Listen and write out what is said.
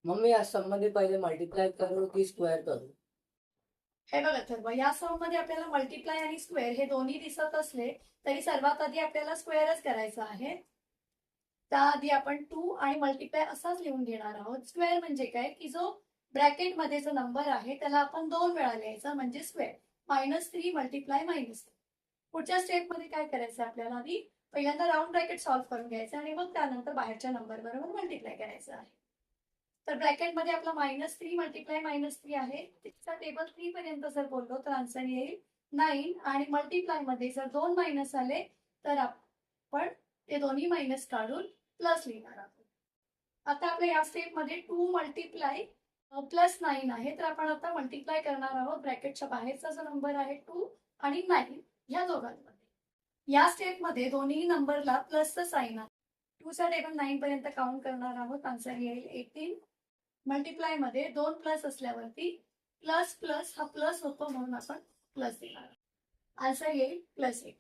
मग मी या मध्ये पहिले मल्टिप्लाय करू की स्क्वेअर करू? हे बघा तर या सम मध्ये आपल्याला मल्टिप्लाय आणि स्क्वेअर हे दोन्ही दिसत असले तरी सर्वात आधी आपल्याला स्क्वेअरच करायचा आहे. त्याआधी आपण 2 आणि मल्टिप्लाय असाच लिहून घेणार आहोत. स्क्वेअर म्हणजे काय की जो ब्रॅकेट मध्ये जो नंबर आहे त्याला आपण 2 वेळा लिहायचा म्हणजे स्क्वेअर. -3 मल्टिप्लाय -3. पुढच्या स्टेप मध्ये काय करायचं आपल्याला आधी पहिल्यांदा राऊंड ब्रॅकेट सॉल्व्ह करून घ्यायचं आणि मग त्यानंतर बाहेरच्या नंबर बरोबर मल्टिप्लाय करायचं आहे. तर ब्रॅकेट मध्ये आपला -3 मल्टिप्लाय -3 आहे. त्याचा टेबल 3 पर्यंत जर बोललो तर आन्सर येईल 9 आणि मल्टिप्लाय मध्ये जर 2 मायनस आले तर आपण ते दोन्ही मायनस काढून प्लस लिहिणार आहोत. आता आपल्या या स्टेप मध्ये 2 मल्टिप्लाय +9 आहे तर आपण आता मल्टिप्लाय करणार आहोत ब्रॅकेटच्या बाहेरचा जो नंबर आहे 2 आणि 9 ह्या दोघांमध्ये. या स्टेप मध्ये दोन्ही नंबरला प्लसचं साइन आहे. 2 चा टेबल 9 पर्यंत काउंट करणार आहोत. आन्सर येईल 18. मल्टिप्लाय मध्ये 2 प्लस असल्यावरती प्लस प्लस हा प्लस होतो म्हणून आपण प्लस देणार. आन्सर येईल +8.